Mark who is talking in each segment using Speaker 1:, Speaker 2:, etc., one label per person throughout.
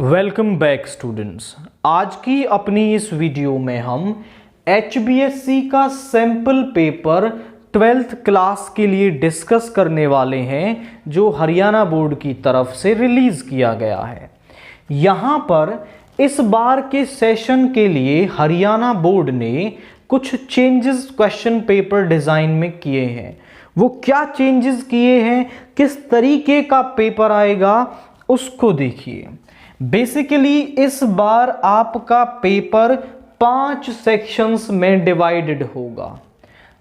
Speaker 1: Welcome back students. आज की अपनी इस वीडियो में हम HBSC का सैंपल पेपर 12th क्लास के लिए डिस्कस करने वाले हैं जो हरियाणा बोर्ड की तरफ से रिलीज़ किया गया है। यहाँ पर इस बार के सेशन के लिए हरियाणा बोर्ड ने कुछ चेंजेस क्वेश्चन पेपर डिज़ाइन में किए हैं। वो क्या चेंजेस किए हैं, किस तरीके का पेपर आएगा उसको देखिए। बेसिकली इस बार आपका पेपर 5 सेक्शंस में डिवाइडेड होगा,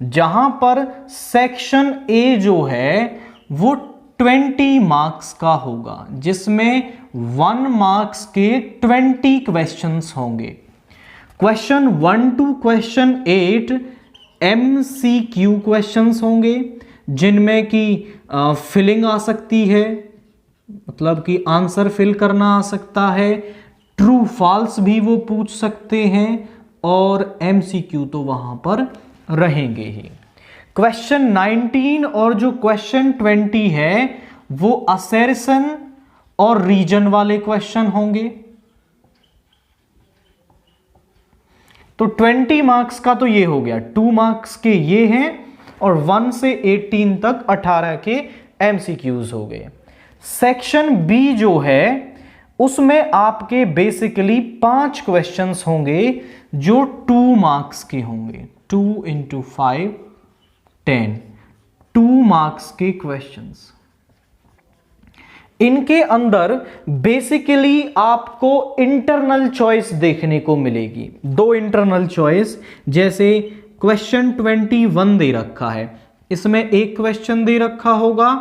Speaker 1: जहां पर सेक्शन ए जो है वो 20 मार्क्स का होगा, जिसमें 1 मार्क्स के 20 क्वेश्चंस होंगे। Question 1 to question 8 MCQ questions होंगे, जिनमें कि फिलिंग आ सकती है, मतलब कि आंसर फिल करना आ सकता है, ट्रू फॉल्स भी वो पूछ सकते हैं और MCQ तो वहां पर रहेंगे ही। क्वेश्चन 19 और जो क्वेश्चन 20 है वो असर्शन और रीजन वाले क्वेश्चन होंगे। तो 20 मार्क्स का तो ये हो गया, 2 मार्क्स के ये हैं और 1 से 18 तक 18 के MCQs हो गए। सेक्शन बी जो है उसमें आपके बेसिकली 5 क्वेश्चंस होंगे जो 2 मार्क्स के होंगे। 2 into 5 10, 2 मार्क्स के क्वेश्चंस। इनके अंदर बेसिकली आपको इंटरनल चॉइस देखने को मिलेगी। 2 इंटरनल चॉइस, जैसे क्वेश्चन 21 दे रखा है, इसमें एक क्वेश्चन दे रखा होगा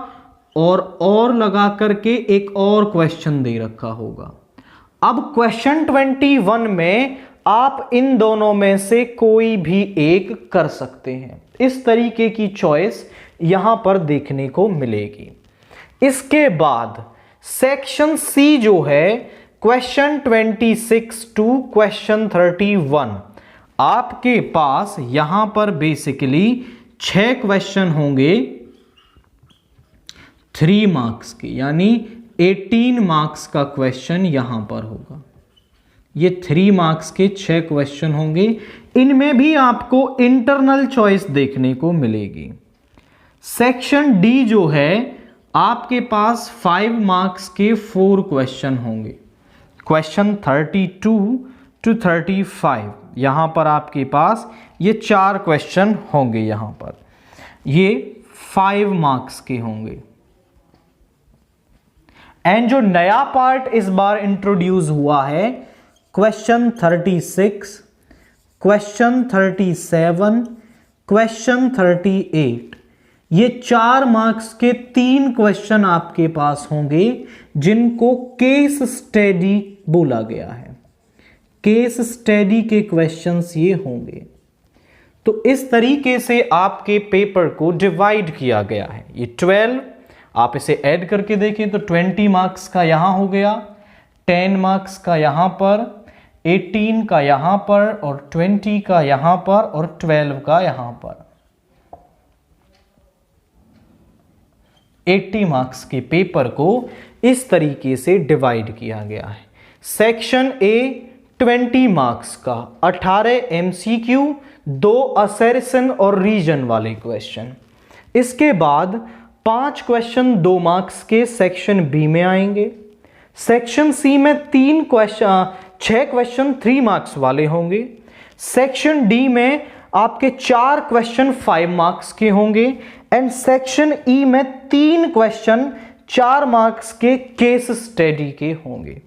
Speaker 1: और लगा करके एक और क्वेश्चन दे रखा होगा। अब क्वेश्चन 21 में आप इन दोनों में से कोई भी एक कर सकते हैं। इस तरीके की चॉइस यहां पर देखने को मिलेगी। इसके बाद सेक्शन सी जो है क्वेश्चन 26 टू क्वेश्चन 31, आपके पास यहां पर बेसिकली 6 क्वेश्चन होंगे 3 मार्क्स के, यानी 18 मार्क्स का क्वेश्चन यहां पर होगा। ये 3 मार्क्स के 6 क्वेश्चन होंगे। इनमें भी आपको इंटरनल चॉइस देखने को मिलेगी। सेक्शन डी जो है आपके पास 5 मार्क्स के 4 क्वेश्चन होंगे। क्वेश्चन 32 to 35, यहां पर आपके पास ये 4 क्वेश्चन होंगे। यहां पर ये 5 मार्क्स के होंगे। एंड जो नया पार्ट इस बार इंट्रोड्यूस हुआ है, क्वेश्चन 36, क्वेश्चन 37, क्वेश्चन 38, ये 4 मार्क्स के 3 क्वेश्चन आपके पास होंगे, जिनको केस स्टडी बोला गया है। केस स्टडी के क्वेश्चंस ये होंगे। तो इस तरीके से आपके पेपर को डिवाइड किया गया है। ये 12, आप इसे ऐड करके देखें तो 20 मार्क्स का यहां हो गया, 10 मार्क्स का यहां पर, 18 का यहां पर और 20 का यहां पर और 12 का यहां पर। 80 मार्क्स के पेपर को इस तरीके से डिवाइड किया गया है। सेक्शन ए 20 मार्क्स का, 18 MCQ, 2 असर्शन और रीजन वाले क्वेश्चन। इसके बाद 5 क्वेश्चन 2 मार्क्स के सेक्शन बी में आएंगे। सेक्शन सी में 6 क्वेश्चन 3 मार्क्स वाले होंगे। सेक्शन डी में आपके 4 क्वेश्चन 5 मार्क्स के होंगे। एंड सेक्शन ई में 3 क्वेश्चन 4 मार्क्स के केस स्टडी के होंगे।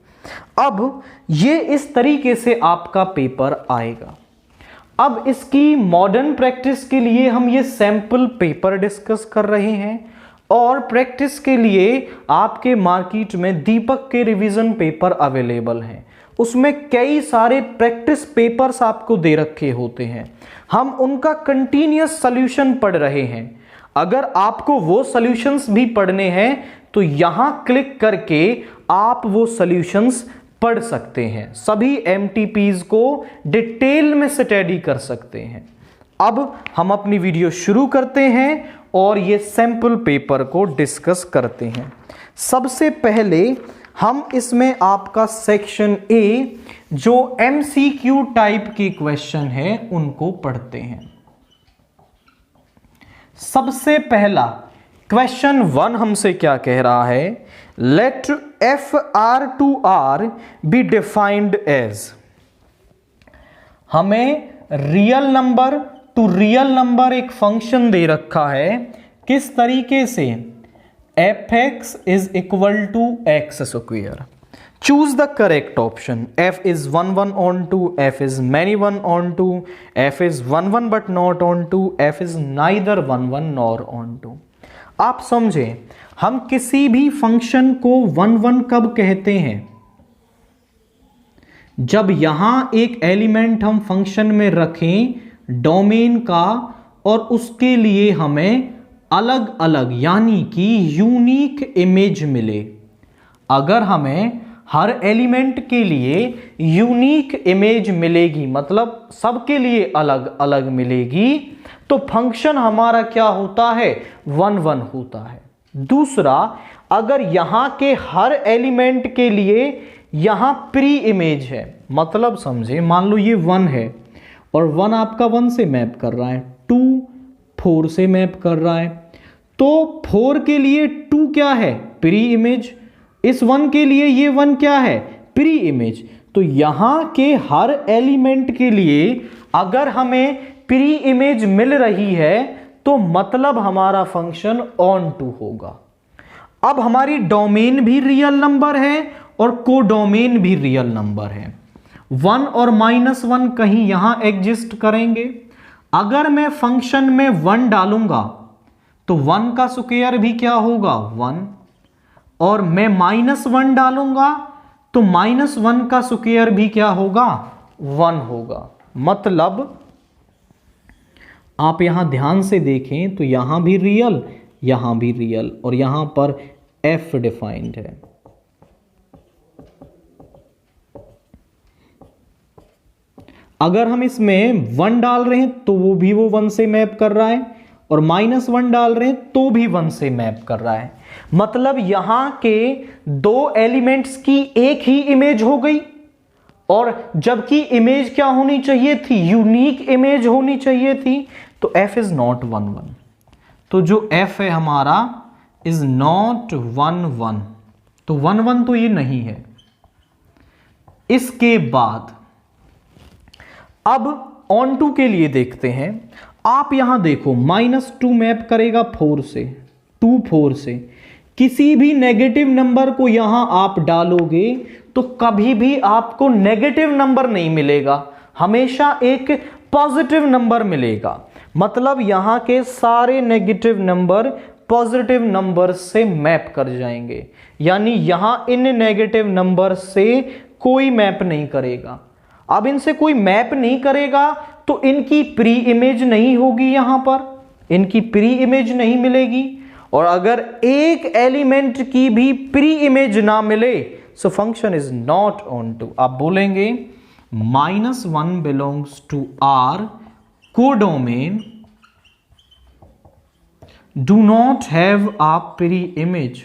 Speaker 1: अब ये इस तरीके से आपका पेपर आएगा। अब इसकी मॉडर्न प्रैक्टिस के लिए हम ये सैंपल पेपर डिस्कस कर रहे हैं, और प्रैक्टिस के लिए आपके मार्केट में दीपक के रिवीजन पेपर अवेलेबल हैं। उसमें कई सारे प्रैक्टिस पेपर्स आपको दे रखे होते हैं। हम उनका कंटिन्यूअस सॉल्यूशन पढ़ रहे हैं। अगर आपको वो सॉल्यूशंस भी पढ़ने हैं तो यहां क्लिक करके आप वो सॉल्यूशंस पढ़ सकते हैं। सभी MTPs को डिटेल में स्टडी कर सकते हैं। अब हम अपनी वीडियो शुरू करते हैं और ये सैंपल पेपर को डिस्कस करते हैं। सबसे पहले हम इसमें आपका सेक्शन ए जो MCQ टाइप के क्वेश्चन है उनको पढ़ते हैं। सबसे पहला क्वेश्चन 1 हमसे क्या कह रहा है, let FR2R be defined as. हमें real number to real number एक फंक्शन दे रखा है, किस तरीके से, fx is equal to x square. Choose the correct option. f is 1 1 on 2, f is many 1 on 2, f is 1 1 but not on 2, f is neither 1 1 nor on 2। आप समझें, हम किसी भी फंक्शन को 1 1 कब कहते हैं, जब यहां एक एलिमेंट हम फंक्शन में रखें डोमेन का और उसके लिए हमें अलग अलग यानी कि यूनिक इमेज मिले। अगर हमें हर एलिमेंट के लिए यूनिक इमेज मिलेगी, मतलब सबके लिए अलग अलग मिलेगी, तो फंक्शन हमारा क्या होता है, 1 1 होता है। दूसरा, अगर यहां के हर एलिमेंट के लिए यहां प्री इमेज है, मतलब समझे, मान लो ये 1 है और 1 आपका 1 से मैप कर रहा है, 2 4 से मैप कर रहा है, तो 4 के लिए 2 क्या है, प्री इमेज। इस 1 के लिए ये 1 क्या है, प्री इमेज। तो यहां के हर एलिमेंट के लिए अगर हमें प्री इमेज मिल रही है तो मतलब हमारा फंक्शन ऑन टू होगा। अब हमारी डोमेन भी रियल नंबर है और कोडोमेन भी रियल नंबर है। 1 और -1 कहीं यहां एग्जिस्ट करेंगे। अगर मैं फंक्शन में 1 डालूंगा तो 1 का स्क्वायर भी क्या होगा, 1, और मैं -1 डालूंगा तो -1 का स्क्वायर भी क्या होगा, 1 होगा। मतलब आप यहां ध्यान से देखें तो यहां भी रियल, यहां भी रियल, और यहां पर f डिफाइंड है। अगर हम इसमें 1 डाल रहे हैं तो वो भी वो 1 से मैप कर रहा है, और -1 डाल रहे हैं तो भी 1 से मैप कर रहा है। मतलब यहां के 2 एलिमेंट्स की एक ही इमेज हो गई, और जबकि इमेज क्या होनी चाहिए थी, यूनिक इमेज होनी चाहिए थी। तो f इज नॉट 1 1। तो जो f है हमारा इज नॉट 1 1, तो 1 1 तो ये नहीं है। इसके बाद अब ऑन टू के लिए देखते हैं। आप यहां देखो, -2 मैप करेगा 4 से, 2 4 से। किसी भी नेगेटिव नंबर को यहां आप डालोगे तो कभी भी आपको नेगेटिव नंबर नहीं मिलेगा, हमेशा एक पॉजिटिव नंबर मिलेगा। मतलब यहां के सारे नेगेटिव नंबर पॉजिटिव नंबर से मैप कर जाएंगे, यानी यहां इन नेगेटिव नंबर से कोई मैप नहीं करेगा। अब इनसे कोई मैप नहीं करेगा तो इनकी प्री इमेज नहीं होगी, यहां पर इनकी प्री इमेज नहीं मिलेगी। और अगर एक एलिमेंट की भी प्री इमेज ना मिले so function is not onto. आप बोलेंगे -1 belongs to R codomain do not have a pre image,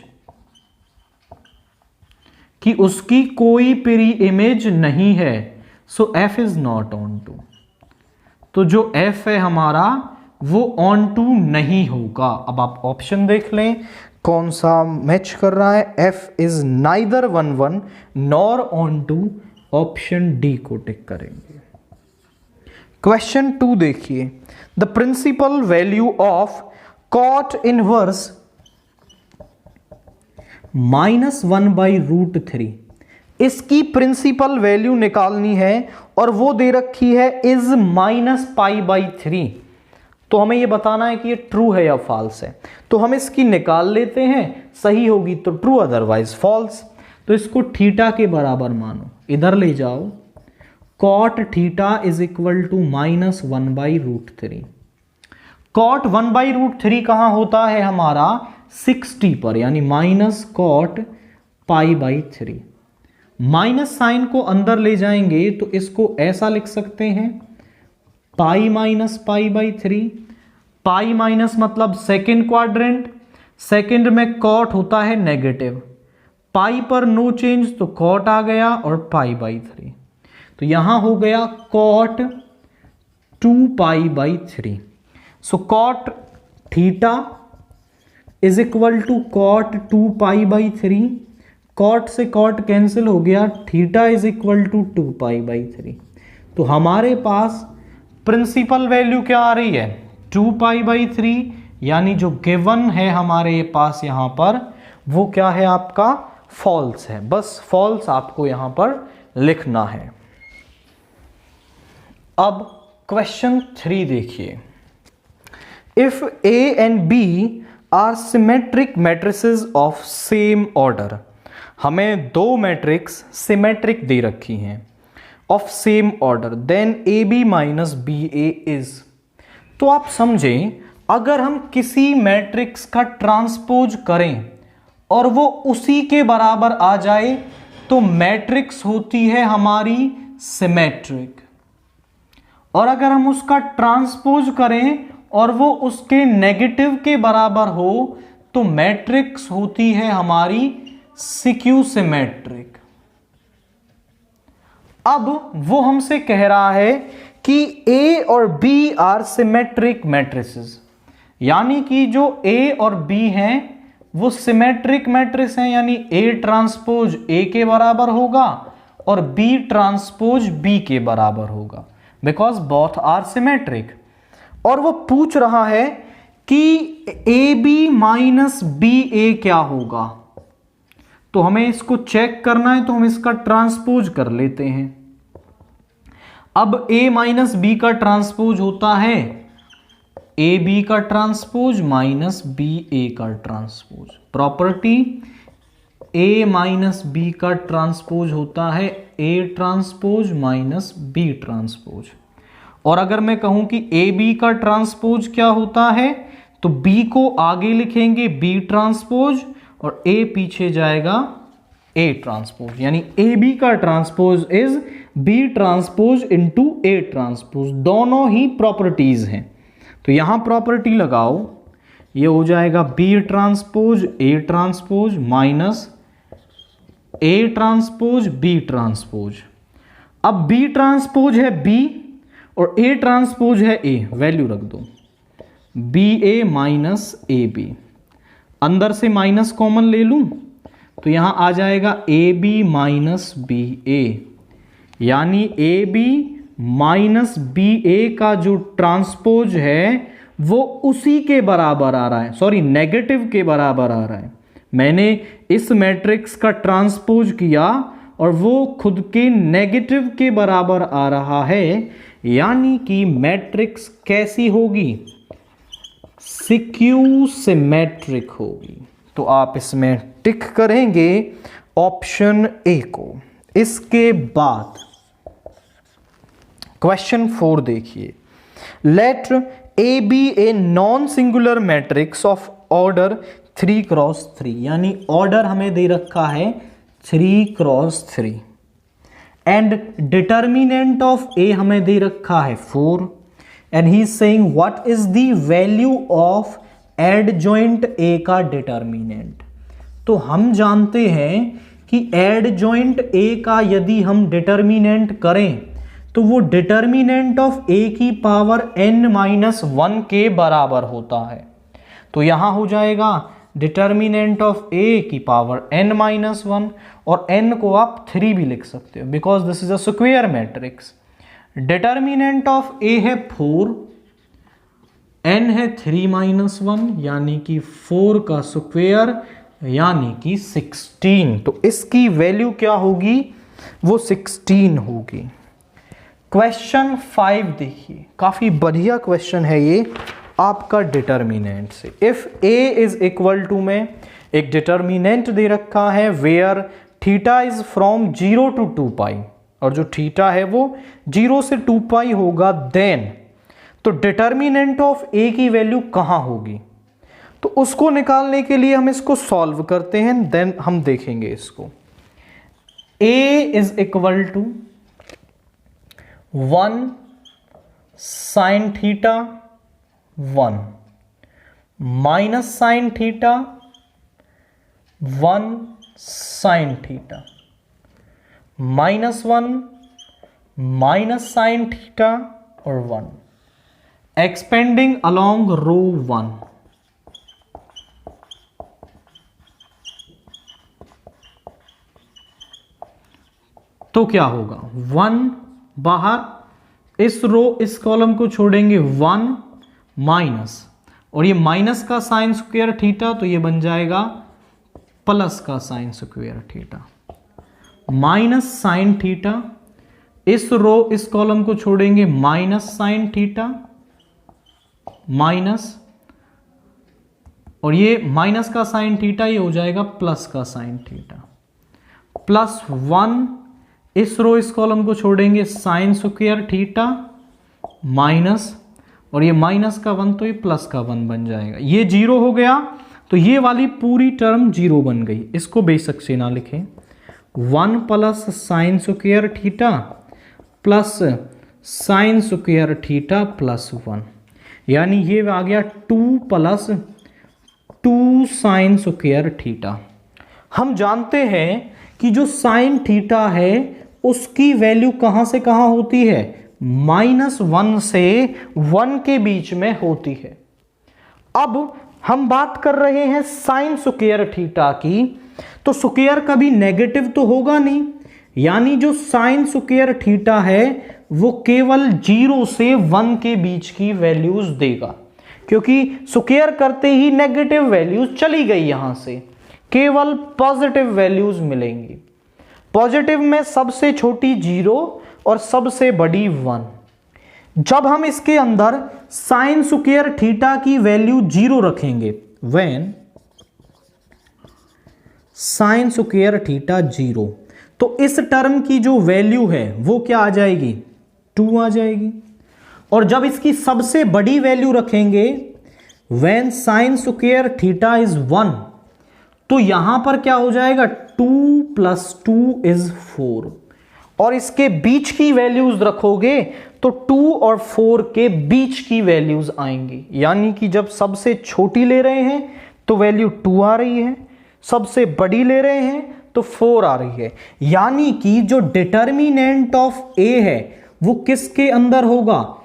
Speaker 1: कि उसकी कोई प्री इमेज नहीं है, so f is not onto. तो जो f है हमारा वो ऑन टू नहीं होगा। अब आप ऑप्शन देख लें कौन सा मैच कर रहा है, f is neither 1 1 nor onto, option D को टिक करेंगे। क्वेश्चन 2 देखिए, the principal value of cot inverse -1/√3, इसकी प्रिंसिपल वैल्यू निकालनी है और वो दे रखी है इज -π/3। तो हमें ये बताना है कि ये ट्रू है या फॉल्स है। तो हम इसकी निकाल लेते हैं, सही होगी तो ट्रू, अदरवाइज फॉल्स। तो इसको थीटा के बराबर मानो, इधर ले जाओ, cot theta is equal to -1/√3। cot 1/√3 कहां होता है हमारा, 60 पर, यानी -cot π/3। माइनस साइन को अंदर ले जाएंगे तो इसको ऐसा लिख सकते हैं, पाई माइनस π/3। पाई माइनस मतलब सेकेंड क्वाड्रेंट, सेकेंड में कॉट होता है नेगेटिव, पाई पर नो चेंज तो कॉट आ गया और पाई बाई 3, तो यहां हो गया cot 2 pi by 3। So cot theta is equal to cot 2 pi by 3, cot से कॉट कैंसिल हो गया, theta is equal to 2 pi by 3। तो हमारे पास प्रिंसिपल वैल्यू क्या आ रही है 2 पाई बाई 3, यानी जो गिवन है हमारे पास यहां पर वो क्या है आपका फॉल्स है। बस फॉल्स आपको यहां पर लिखना है। अब क्वेश्चन 3 देखिए, if A and B are symmetric matrices of same order, हमें दो मैट्रिक्स सिमेट्रिक दे रखी हैं of same order, then A B minus B A is. तो आप समझें, अगर हम किसी मैट्रिक्स का ट्रांसपोज करें और वो उसी के बराबर आ जाए तो मैट्रिक्स होती है हमारी सिमेट्रिक, और अगर हम उसका ट्रांसपोज करें और वो उसके नेगेटिव के बराबर हो तो मैट्रिक्स होती है हमारी सिक्यू सिमेट्रिक। अब वो हमसे कह रहा है कि A और B आर सिमेट्रिक मैट्रिसेस, यानी कि जो A और B हैं वो सिमेट्रिक मैट्रिक्स हैं, यानी A ट्रांसपोज A के बराबर होगा और B ट्रांसपोज B के बराबर होगा, बिकॉज बोथ आर सिमेट्रिक। और वो पूछ रहा है कि AB माइनस BA क्या होगा, तो हमें इसको चेक करना है, तो हम इसका ट्रांसपोज कर लेते हैं। अब A माइनस बी का ट्रांसपोज होता है AB का ट्रांसपोज माइनस BA का transpose. Property A minus B का ट्रांसपोज होता है A transpose minus B transpose. और अगर मैं कहूं कि AB का ट्रांसपोज क्या होता है, तो B को आगे लिखेंगे B ट्रांसपोज और A पीछे जाएगा A ट्रांसपोज, यानी AB का transpose is B transpose into A transpose. दोनों ही प्रॉपर्टीज हैं, तो यहां प्रॉपर्टी लगाओ, ये हो जाएगा B transpose A transpose minus A transpose B transpose. अब B ट्रांसपोज है B और A ट्रांसपोज है A, वैल्यू रख दो BA माइनस AB। अंदर से माइनस कॉमन ले लूं तो यहां आ जाएगा AB माइनस BA, यानी AB माइनस BA का जो ट्रांसपोज है वो उसी के बराबर आ रहा है, सॉरी नेगेटिव के बराबर आ रहा है। मैंने इस मैट्रिक्स का ट्रांसपोज किया और वो खुद के नेगेटिव के बराबर आ रहा है, यानी कि मैट्रिक्स कैसी होगी सिक्यू सिमेट्रिक होगी। तो आप इसमें टिक करेंगे ऑप्शन ए को। इसके बाद क्वेश्चन 4 देखिए, let A be a non singular matrix of order 3 cross 3, यानी ऑर्डर हमें दे रखा है 3 cross 3 and determinant of A हमें दे रखा है 4 and he is saying what is the value of adjoint A का डिटर्मिनेंट। तो हम जानते हैं कि एडजॉइंट ए का यदि हम डिटर्मिनेंट करें तो वो डिटर्मिनेंट ऑफ ए की पावर n-1 के बराबर होता है। तो यहां हो जाएगा डिटर्मिनेंट ऑफ ए की पावर n-1 और n को आप 3 भी लिख सकते हो because this is a square matrix. Determinant of A है 4, n है 3-1 यानी कि 4 का स्क्वायर यानी कि 16। तो इसकी वैल्यू क्या होगी, वो 16 होगी। क्वेश्चन 5 देखिए, काफी बढ़िया क्वेश्चन है ये आपका डिटर्मिनेंट से। If A is equal to में एक डिटर्मिनेंट दे रखा है where theta is from 0 to 2 pi, और जो थीटा है वो 0 से 2 पाई होगा, देन तो डिटर्मिनेंट ऑफ ए की वैल्यू कहां होगी, तो उसको निकालने के लिए हम इसको सॉल्व करते हैं, देन हम देखेंगे इसको। A is equal to 1 sine theta 1 minus sine theta 1 sine theta, -1 minus sine theta और 1, एक्सपेंडिंग अलोंग रो 1। तो क्या होगा, 1 बाहर, इस रो इस कॉलम को छोड़ेंगे 1 माइनस, और ये माइनस का साइन स्क्वायर थीटा, तो ये बन जाएगा प्लस का sine square theta, minus sine theta, इस रो इस कॉलम को छोड़ेंगे माइनस साइन थीटा माइनस, और ये माइनस का साइन थीटा ये हो जाएगा प्लस का साइन थीटा, प्लस 1, इस रो इस कॉलम को छोड़ेंगे साइन स्क्वायर थीटा माइनस, और ये माइनस का 1 तो ये प्लस का 1 बन जाएगा, ये 0 हो गया, तो ये वाली पूरी टर्म 0 बन गई। इसको बेशक से ना लिखें, 1 plus sine square theta plus sine square theta plus 1, यानी ये आ गया 2 प्लस 2 साइन स्क्वायर थीटा। हम जानते हैं कि जो साइन थीटा है उसकी वैल्यू कहां से कहां होती है, -1 से 1 के बीच में होती है। अब हम बात कर रहे हैं साइन स्क्वायर थीटा की, तो स्क्वायर कभी नेगेटिव तो होगा नहीं, यानी जो साइन स्क्वायर थीटा है वो केवल 0 से 1 के बीच की वैल्यूज देगा, क्योंकि स्क्वायर करते ही नेगेटिव वैल्यूज चली गई, यहां से केवल पॉजिटिव वैल्यूज मिलेंगी। पॉजिटिव में सबसे छोटी 0 और सबसे बड़ी 1। जब हम इसके अंदर साइन स्क्वायर थीटा की वैल्यू 0 रखेंगे, व्हेन साइन स्क्वायर थीटा 0, तो इस टर्म की जो वैल्यू है वो क्या आ जाएगी, 2 आ जाएगी। और जब इसकी सबसे बड़ी वैल्यू रखेंगे, when sine square theta is 1, तो यहां पर क्या हो जाएगा, 2 + 2 = 4, और इसके बीच की वैल्यूज रखोगे तो 2 और 4 के बीच की वैल्यूज आएंगी, यानी कि जब सबसे छोटी ले रहे हैं तो वैल्यू 2 आ रही है, सबसे बड़ी ले रहे हैं तो 4 आ रही है, यानी कि जो डिटर्मिनेंट ऑफ ए है वो किसके अंदर होगा,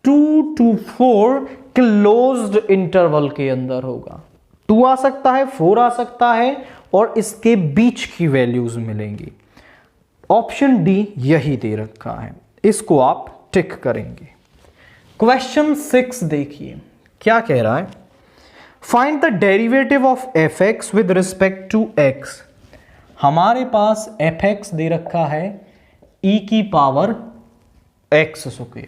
Speaker 1: 2 to 4 क्लोज्ड इंटरवल के अंदर होगा। 2 आ सकता है, 4 आ सकता है, और इसके बीच की वैल्यूज मिलेंगी। ऑप्शन डी यही दे रखा है, इसको आप टिक करेंगे। क्वेश्चन 6 देखिए क्या कह रहा है, find the derivative of fx with respect to x। हमारे पास fx दे रखा है e⁻x²।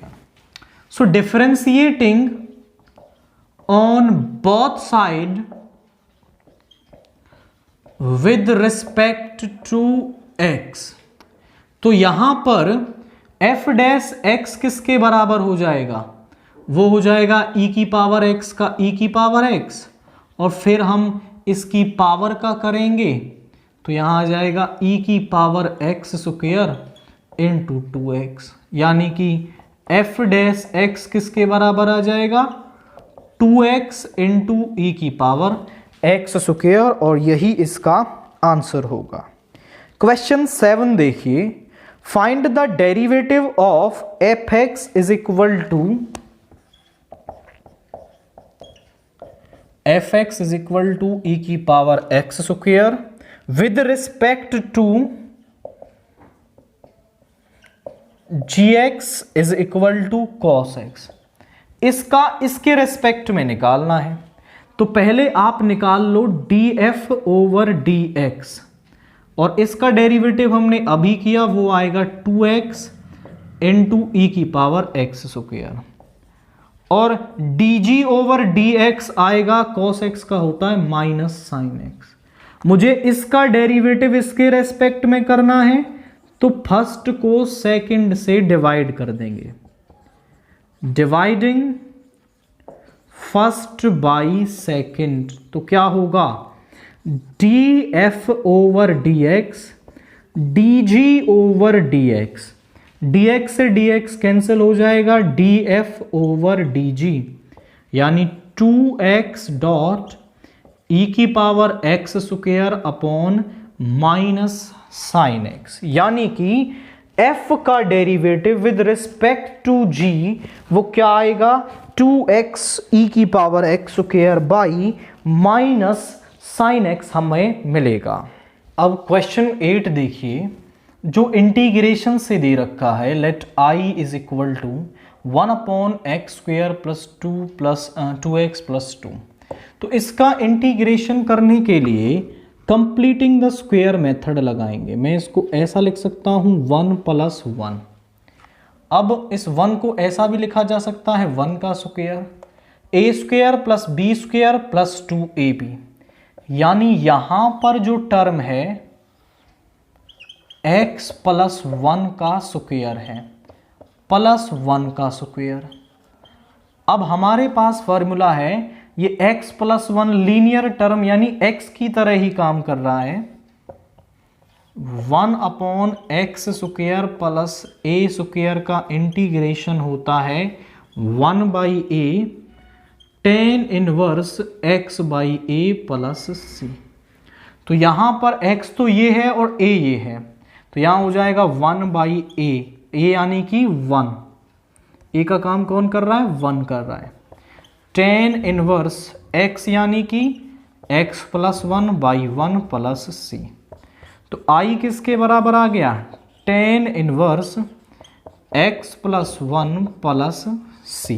Speaker 1: So differentiating on both side with respect to x, तो यहां पर f' किसके बराबर हो जाएगा, वो हो जाएगा e⁻x का e⁻x, और फिर हम इसकी पावर का करेंगे तो यहां आ जाएगा e⁻x² × 2x, यानी कि f' किसके बराबर आ जाएगा, 2x × e⁻x², और यही इसका आंसर होगा। क्वेश्चन 7 देखिए, find the derivative of fx = e⁻x² with respect to gx = cos x। इसका इसके रेस्पेक्ट में निकालना है, तो पहले आप निकाल लो df/dx, और इसका डेरिवेटिव हमने अभी किया, वो आएगा 2x × e⁻x², और dg/dx आएगा, cos x का होता है -sin x। मुझे इसका डेरिवेटिव इसके रेस्पेक्ट में करना है, तो फर्स्ट को सेकंड से डिवाइड कर देंगे, डिवाइडिंग फर्स्ट बाई सेकंड, तो क्या होगा, df/dx dg/dx, dx से dx कैंसिल हो जाएगा, df/dg, यानी 2x e⁻x² upon minus sine x, यानी कि f का derivative with respect to g वो क्या आएगा 2x e की power x square by minus sine x हमें मिलेगा। अब क्वेश्चन 8 देखिए, जो इंटीग्रेशन से दे रखा है, let i is equal to 1/x² plus 2x plus 2। तो इसका इंटीग्रेशन करने के लिए कंप्लीटिंग द स्क्वायर मेथड लगाएंगे। मैं इसको ऐसा लिख सकता हूं 1 + 1। अब इस 1 को ऐसा भी लिखा जा सकता है 1 का square, a² plus b² plus 2ab, यानी यहां पर जो टर्म है x प्लस 1 का स्क्वायर है प्लस 1 का स्क्वायर। अब हमारे पास फॉर्मूला है, ये x प्लस 1 लीनियर टर्म यानी x की तरह ही काम कर रहा है, 1/x² प्लस a² का इंटीग्रेशन होता है 1/a tan inverse x/a plus c। तो यहां पर x तो ये है और a ये है, तो यहां हो जाएगा 1/a, a यानी कि 1, a का काम कौन कर रहा है 1 कर रहा है, tan इनवर्स x यानी कि x प्लस 1/1 प्लस c। तो i किसके बराबर आ गया tan inverse x plus 1 plus c।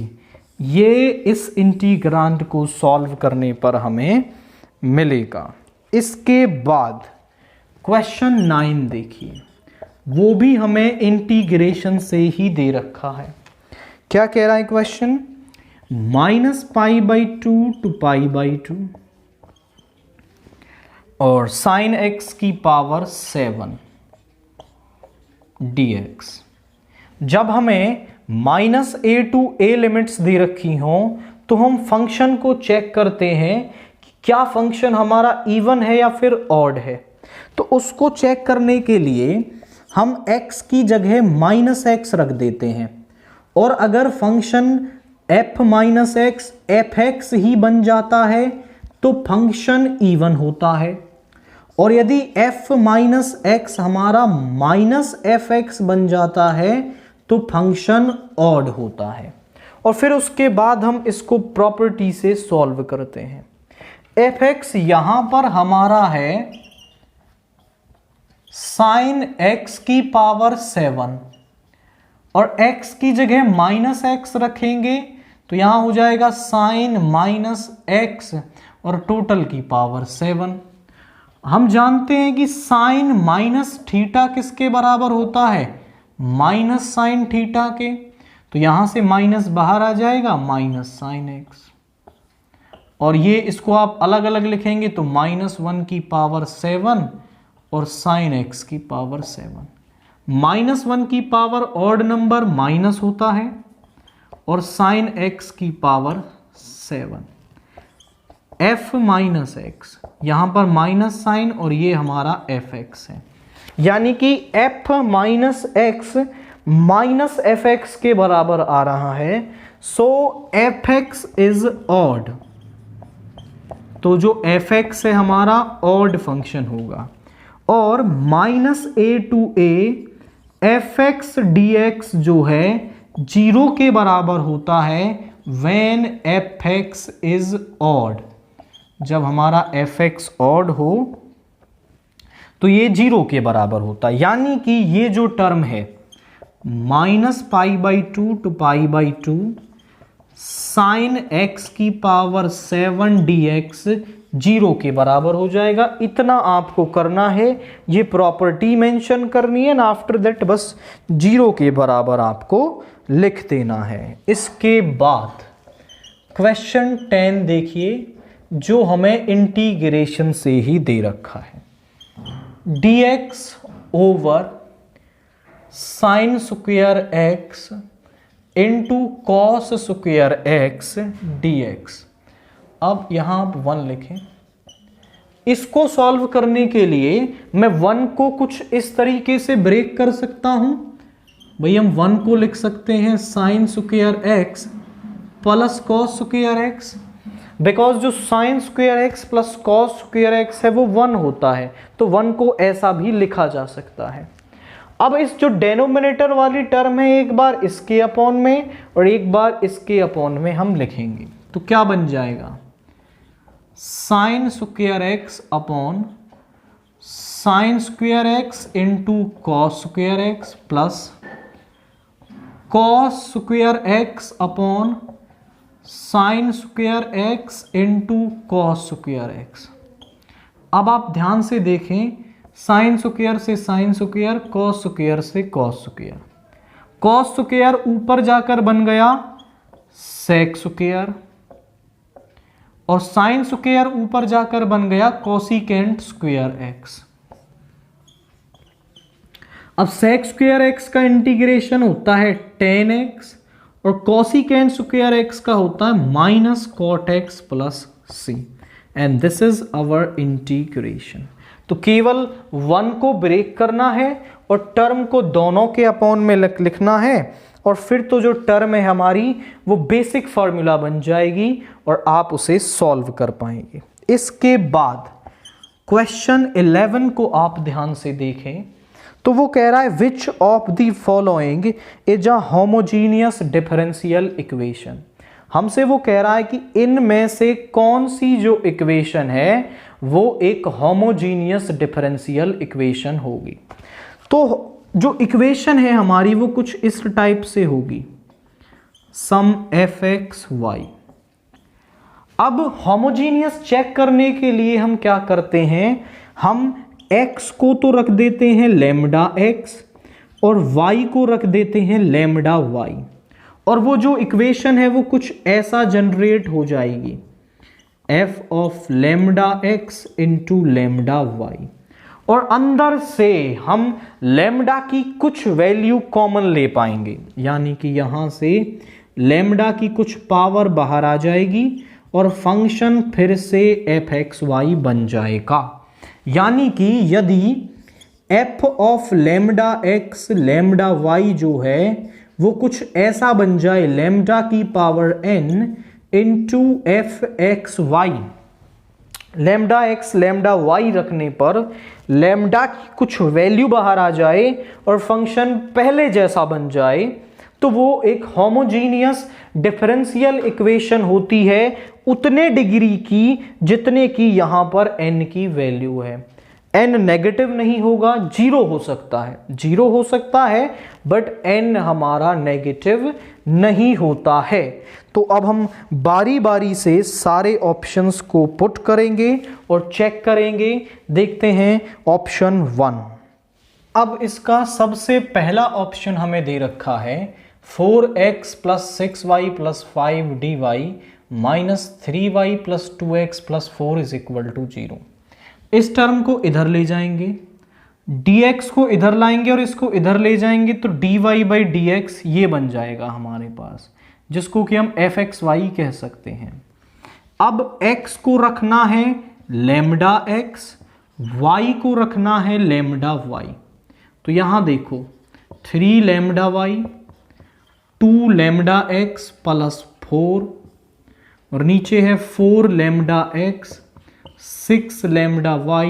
Speaker 1: ये इस इंटीग्रांड को सॉल्व करने पर हमें मिलेगा। इसके बाद क्वेश्चन 9 देखिए, वो भी हमें इंटीग्रेशन से ही दे रखा है। क्या कह रहा है क्वेश्चन, -π/2 to π/2 और sin x की पावर 7 dx। जब हमें -a to a लिमिट्स दे रखी हों तो हम फंक्शन को चेक करते हैं कि क्या फंक्शन हमारा इवन है या फिर ऑड है। तो उसको चेक करने के लिए हम x की जगह -x रख देते हैं, और अगर फंक्शन f-x fx ही बन जाता है तो फंक्शन इवन होता है, और यदि f-x हमारा -fx बन जाता है तो फंक्शन ऑड होता है। और फिर उसके बाद हम इसको प्रॉपर्टी से सॉल्व करते हैं। fx यहां पर हमारा है sin x की पावर 7, और x की जगह -x रखेंगे तो यहां हो जाएगा sin -x और टोटल की पावर 7। हम जानते हैं कि sin -θ किसके बराबर होता है sin θ के, तो यहां से माइनस बाहर आ जाएगा sin x, और ये इसको आप अलग अलग लिखेंगे तो -1 की पावर 7 और sin x की पावर 7। -1 की पावर ऑड नंबर माइनस होता है और sin x की पावर 7। f-x यहां पर माइनस साइन और ये हमारा fx है, यानी कि f-x -fx के बराबर आ रहा है। सो fx इज ऑड, तो जो fx है हमारा ऑड फंक्शन होगा, और -a to a fx dx जो है 0 के बराबर होता है when fx is odd। जब हमारा fx ऑड हो तो ये 0 के बराबर होता है, यानी कि ये जो टर्म है -π/2 to π/2 sin x की पावर 7 dx 0 के बराबर हो जाएगा। इतना आपको करना है, ये प्रॉपर्टी मेंशन करनी है ना, आफ्टर दैट बस 0 के बराबर आपको लिख देना है। इसके बाद क्वेश्चन 10 देखिए, जो हमें इंटीग्रेशन से ही दे रखा है, dx over sign square x into cos square x dx। अब यहां आप 1 लिखें। इसको सॉल्व करने के लिए मैं 1 को कुछ इस तरीके से ब्रेक कर सकता हूं। भाई हम 1 को लिख सकते हैं sine square x plus cos square x। Because जो sine square x plus cos square x है वो 1 होता है, तो 1 को ऐसा भी लिखा जा सकता है। अब इस जो डेनोमिनेटर वाली टर्म है, एक बार इसके अपॉन में और एक बार इसके अपॉन में हम लिखेंगे, तो क्या बन जाएगा, sign square x upon sine square x into cos square x plus cos square x upon sine square x into cos square x. अब आप ध्यान से देखें, साइन स्क्वायर से साइन स्क्वायर, कॉस स्क्वायर से कॉस स्क्वायर, कॉस स्क्वायर ऊपर जाकर बन गया सेक स्क्वायर और साइन स्क्वायर ऊपर जाकर बन गया कोसिकेंट स्क्वायर एक्स। अब सेक स्क्वायर एक्स का इंटीग्रेशन होता है tan x और कोसिकेंट स्क्वायर एक्स का होता है minus cot x plus C, and this is our integration. तो केवल 1 को ब्रेक करना है और टर्म को दोनों के अपॉन में लिखना है, और फिर तो जो टर्म है हमारी वो बेसिक फॉर्मूला बन जाएगी और आप उसे सॉल्व कर पाएंगे। इसके बाद क्वेश्चन 11 को आप ध्यान से देखें, तो वो कह रहा है which of the following is a homogeneous differential equation. हमसे वो कह रहा है कि इनमें से कौन सी जो इक्वेशन है वो एक होमोजीनियस डिफरेंशियल इक्वेशन होगी। तो जो इक्वेशन है हमारी वो कुछ इस टाइप से होगी, सम एफ एक्स वाई। अब होमोजीनियस चेक करने के लिए हम क्या करते हैं, हम x को तो रख देते हैं लैम्डा x और y को रख देते हैं लैम्डा y, और वो जो इक्वेशन है वो कुछ ऐसा जनरेट हो जाएगी, f of lambda x into lambda y, और अंदर से हम लैम्डा की कुछ वैल्यू कॉमन ले पाएंगे, यानी कि यहां से लैम्डा की कुछ पावर बाहर आ जाएगी और फंक्शन फिर से एफ एक्स वाई बन जाएगा। यानी कि यदि f of lambda x lambda y जो है वो कुछ ऐसा बन जाए, लैम्डा की power n into f x y, lambda x lambda y रखने पर लैम्डा की कुछ वैल्यू बाहर आ जाए और फंक्शन पहले जैसा बन जाए, तो वो एक होमोजीनियस डिफरेंशियल इक्वेशन होती है उतने डिग्री की जितने की यहां पर n की वैल्यू है। n नेगेटिव नहीं होगा, जीरो हो सकता है, जीरो हो सकता है, बट n हमारा नेगेटिव नहीं होता है। तो अब हम बारी बारी से सारे ऑप्शंस को पुट करेंगे और चेक करेंगे। देखते हैं ऑप्शन 1। अब इसका सबसे पहला ऑप्शन हमें दे रखा है 4x plus 6y plus 5 dy minus 3y plus 2x plus 4 is equal to 0। इस टर्म को इधर ले जाएंगे, dx को इधर लाएंगे और इसको इधर ले जाएंगे, तो dy बाई dx ये बन जाएगा हमारे पास, जिसको कि हम fxy कह सकते हैं। अब x को रखना है लैम्डा x, y को रखना है लैम्डा y। तो यहां देखो 3 lambda y 2 lambda x plus 4 और नीचे है 4 lambda x 6 lambda y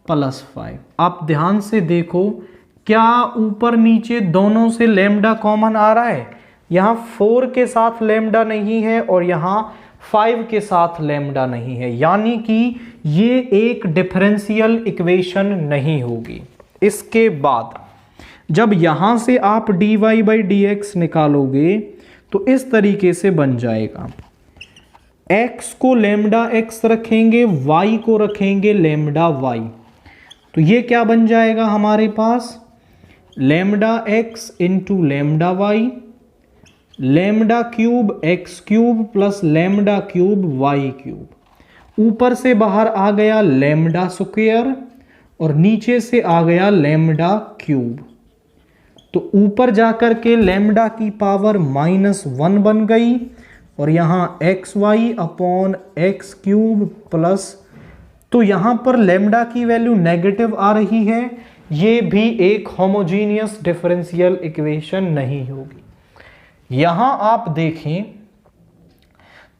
Speaker 1: plus 5। आप ध्यान से देखो, क्या ऊपर नीचे दोनों से लैम्डा कॉमन आ रहा है? यहाँ 4 के साथ लैम्डा नहीं है और यहाँ 5 के साथ लैम्डा नहीं है, यानी कि ये एक डिफरेंशियल इक्वेशन नहीं होगी। इसके बाद जब यहां से आप dy बाई dx निकालोगे तो इस तरीके से बन जाएगा, x को लैम्डा x रखेंगे, y को रखेंगे लैम्डा y, तो ये क्या बन जाएगा हमारे पास, lambda x into lambda y, lambda cube x cube plus lambda cube y cube. ऊपर से बाहर आ गया लैम्डा स्क्वायर और नीचे से आ गया लैम्डा क्यूब, तो ऊपर जाकर के लैम्डा की पावर -1 बन गई और यहाँ x y upon x cube plus, तो यहाँ पर लैम्डा की वैल्यू नेगेटिव आ रही है, ये भी एक होमोजीनियस डिफरेंशियल इक्वेशन नहीं होगी। यहाँ आप देखें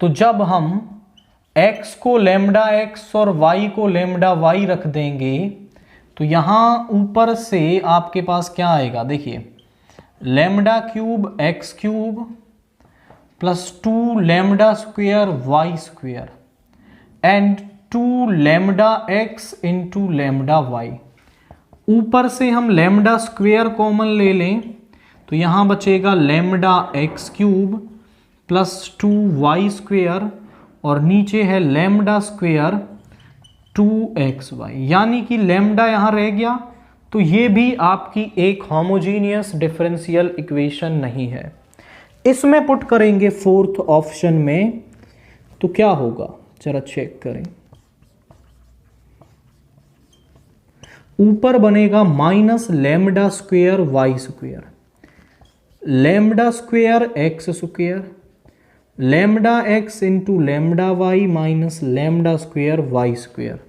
Speaker 1: तो जब हम x को लैम्डा x और y को लैम्डा y रख देंगे तो यहाँ ऊपर से आपके पास क्या आएगा, देखिए lambda cube x cube plus 2 lambda square y square and 2 lambda x into lambda y। ऊपर से हम लैम्डा स्क्वेयर कॉमन ले लें तो यहाँ बचेगा lambda x cube plus 2y square और नीचे है लैम्डा स्क्वेयर 2xy, यानी कि लैम्डा यहाँ रह गया। तो ये भी आपकी एक होमोजीनियस डिफरेंशियल इक्वेशन नहीं है। इसमें पुट करेंगे फोर्थ ऑप्शन में तो क्या होगा, जरा चेक करें। ऊपर बनेगा minus lambda square y square, lambda square x square, lambda x into lambda y minus lambda square y square.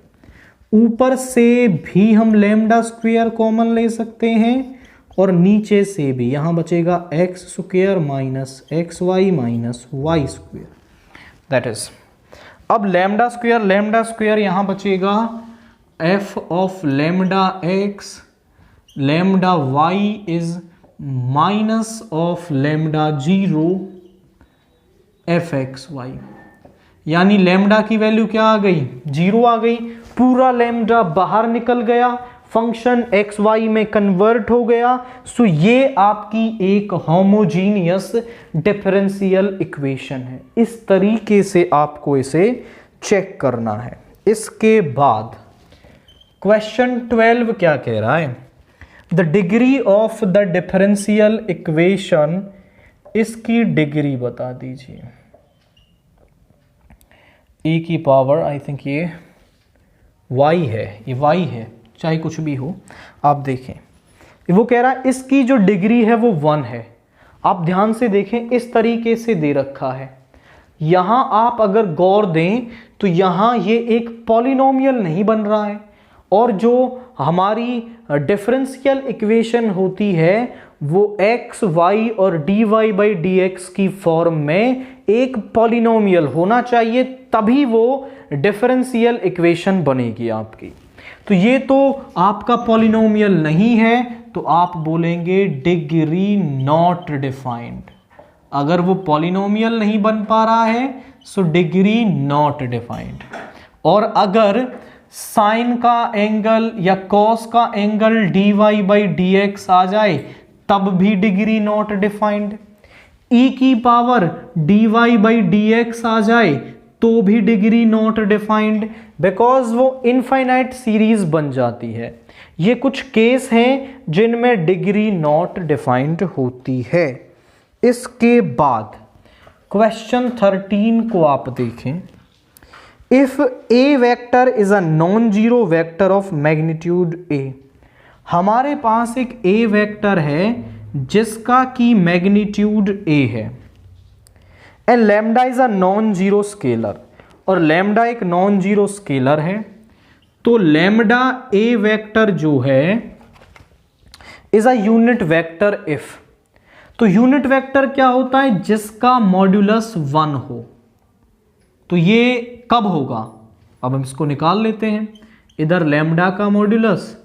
Speaker 1: ऊपर से भी हम लैम्डा स्क्वेयर कॉमन ले सकते हैं और नीचे से भी, यहां बचेगा x square minus x y minus y square, that is. अब लैम्डा स्क्वेयर यहां बचेगा f of lambda x lambda y is minus of lambda 0 f x y, यानी लैम्डा की वैल्यू क्या आ गई, 0 आ गई। पूरा लैम्डा बाहर निकल गया, फंक्शन एक्स वाई में कन्वर्ट हो गया। सो ये आपकी एक होमोजीनियस डिफरेंशियल इक्वेशन है। इस तरीके से आपको इसे चेक करना है। इसके बाद क्वेश्चन 12 क्या कह रहा है, the degree of the differential equation, इसकी डिग्री बता दीजिए। e की पावर आई थिंक ये y है, ये y है, चाहे कुछ भी हो। आप देखें वो कह रहा है इसकी जो डिग्री है वो 1 है। आप ध्यान से देखें, इस तरीके से दे रखा है। यहां आप अगर गौर दें तो यहां ये एक पॉलिनोमियल नहीं बन रहा है, और जो हमारी डिफरेंशियल इक्वेशन होती है वो x, y और dy बाई dx की फॉर्म में एक पॉलिनोमियल होना चाहिए, तभी वो डिफरेंशियल इक्वेशन बनेगी आपकी। तो ये तो आपका पॉलिनोमियल नहीं है, तो आप बोलेंगे डिग्री नॉट डिफाइंड। अगर वो पॉलिनोमियल नहीं बन पा रहा है सो डिग्री नॉट डिफाइंड। और अगर साइन का एंगल या कॉस का एंगल dy बाई dx आ जाए तब भी डिग्री नॉट डिफाइंड। e की पावर dy बाई dx आ जाए तो भी डिग्री नॉट डिफाइंड, बिकॉज वो इनफाइनाइट सीरीज बन जाती है। ये कुछ केस हैं जिनमें डिग्री नॉट डिफाइंड होती है। इसके बाद क्वेश्चन 13 को आप देखें। If A vector is a non zero vector of magnitude ए, हमारे पास एक ए वेक्टर है जिसका की मैग्नीट्यूड ए है, and lambda is a non zero scalar, और लैम्डा एक नॉन जीरो स्केलर है। तो लैम्डा ए वेक्टर जो है is a unit vector if. तो यूनिट वेक्टर क्या होता है, जिसका मॉड्यूलस 1 हो। तो ये कब होगा, अब हम इसको निकाल लेते हैं। इधर लैम्डा का मॉड्यूलस,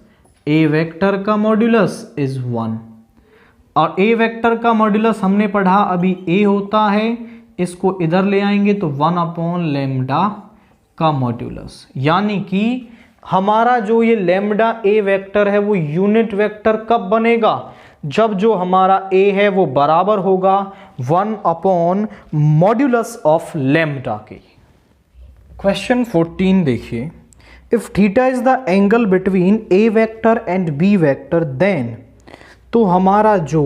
Speaker 1: ए वेक्टर का मॉड्यूलस इज 1, और ए वेक्टर का मॉड्यूलस हमने पढ़ा अभी ए होता है, इसको इधर ले आएंगे तो 1 अपॉन लैम्डा का मॉड्यूलस। यानी कि हमारा जो ये लैम्डा ए वेक्टर है वो यूनिट वेक्टर कब बनेगा, जब जो हमारा ए है वो बराबर होगा 1 अपॉन मॉड्यूलस ऑफ लैम्डा के। क्वेश्चन 14 देखिए, if theta is the angle between A vector and B vector then, तो हमारा जो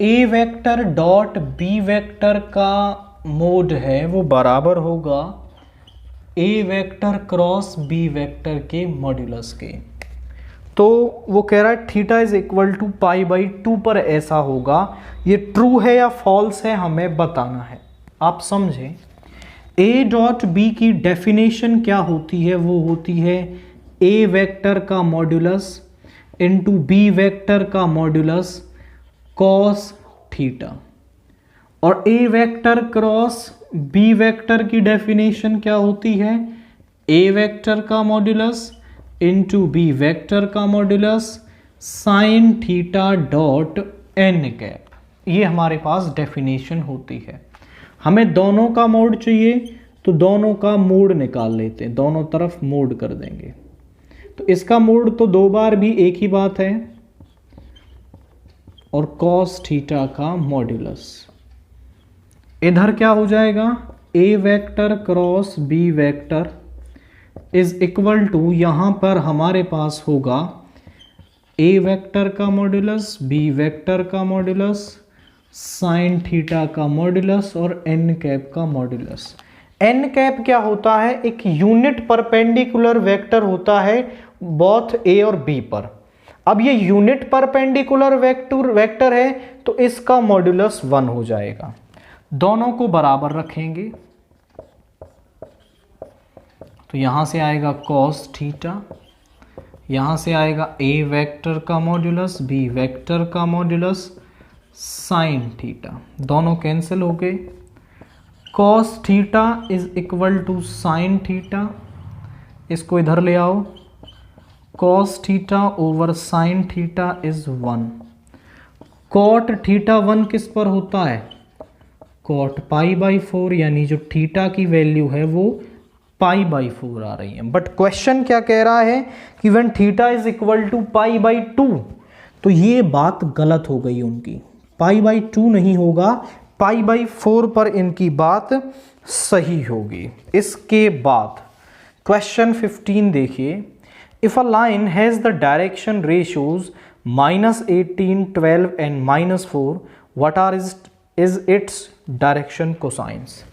Speaker 1: A vector dot B vector का मोड है वो बराबर होगा A vector cross B vector के मॉड्यूलस के। तो वो कह रहा है theta is equal to pi by 2 पर ऐसा होगा। ये ट्रू है या फॉल्स है हमें बताना है। आप समझें, ए डॉट बी की डेफिनेशन क्या होती है, वो होती है ए वेक्टर का मॉड्यूलस इंटू बी वेक्टर का मॉड्यूलस कॉस थीटा, और A vector cross B vector की डेफिनेशन क्या होती है? ए वेक्टर का मॉड्यूलस इंटू बी वेक्टर का modulus sine theta dot N cap. ये हमारे पास डेफिनेशन होती है। हमें दोनों का मोड चाहिए तो दोनों का मोड निकाल लेते हैं, दोनों तरफ मोड कर देंगे। तो इसका मोड तो दो बार भी एक ही बात है, और कॉस थीटा का मॉड्यूलस। इधर क्या हो जाएगा? A vector cross B vector is equal to, यहां पर हमारे पास होगा ए वेक्टर का मॉड्यूलस बी वेक्टर का मॉड्यूलस साइन थीटा का मॉड्यूलस और एन कैप का मॉड्यूलस। एन कैप क्या होता है? एक यूनिट परपेंडिकुलर वेक्टर होता है बोथ ए और बी पर। अब ये यूनिट परपेंडिकुलर वेक्टर है तो इसका मॉड्यूलस 1 हो जाएगा। दोनों को बराबर रखेंगे तो यहां से आएगा cos थीटा, यहां से आएगा a वेक्टर का मॉड्यूलस b वेक्टर का मॉड्यूलस साइन थीटा, दोनों कैंसिल हो गए। cos theta is equal to sine theta, इसको इधर ले आओ, cos theta over sine theta is 1। cot theta 1 किस पर होता है? cot पाई बाई 4, यानी जो थीटा की वैल्यू है वो पाई बाई 4 आ रही है। बट क्वेश्चन क्या कह रहा है कि when theta is equal to pi by 2, तो ये बात गलत हो गई उनकी, पाई बाई 2 नहीं होगा, पाई बाई 4 पर इनकी बात सही होगी। इसके बाद क्वेश्चन 15 देखिए, if a line has the direction ratios -18, 12 and -4, what are is its direction cosines.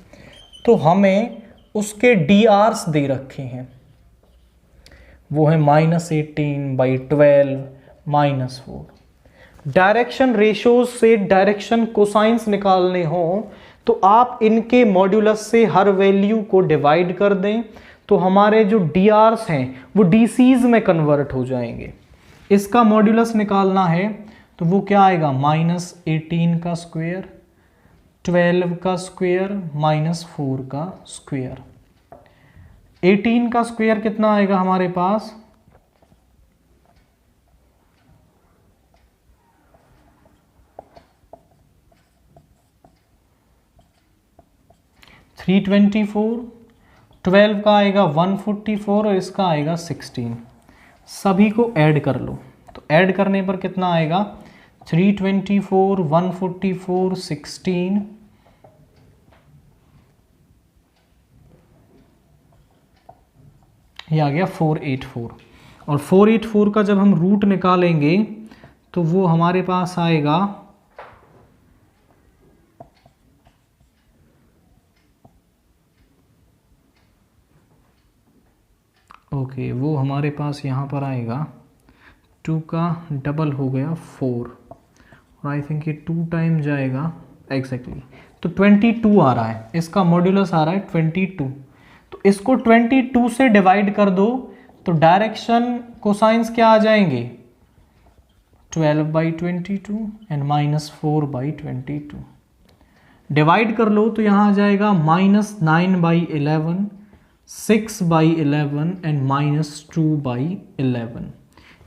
Speaker 1: तो हमें उसके डी आर्स दे रखे हैं, वो है -18/12 -4। डायरेक्शन रेशियोज से डायरेक्शन कोसाइंस निकालने हो तो आप इनके मॉड्यूलस से हर वैल्यू को डिवाइड कर दें, तो हमारे जो डी आर्स हैं वो डीसीज में कन्वर्ट हो जाएंगे। इसका मॉड्यूलस निकालना है तो वो क्या आएगा? -18 का स्क्वायर, 12 का स्क्वायर, -4 का स्क्वायर। 18 का स्क्वायर कितना आएगा हमारे पास? 324, 12 का आएगा 144 और इसका आएगा 16। सभी को ऐड कर लो, तो ऐड करने पर कितना आएगा? 324, 144, 16, ये आ गया 484। और 484 का जब हम रूट निकालेंगे तो वो हमारे पास आएगा वो हमारे पास यहाँ पर आएगा 2 का डबल हो गया 4, और आई थिंक ये 2 टाइम जाएगा एग्जैक्टली, तो 22 आ रहा है, इसका मॉड्यूलस आ रहा है 22। तो इसको 22 से डिवाइड कर दो तो डायरेक्शन कोसाइंस क्या आ जाएंगे? 12/22 एंड -4/22। डिवाइड कर लो तो यहाँ आ जाएगा -9/11, 6/11 एंड -2/11।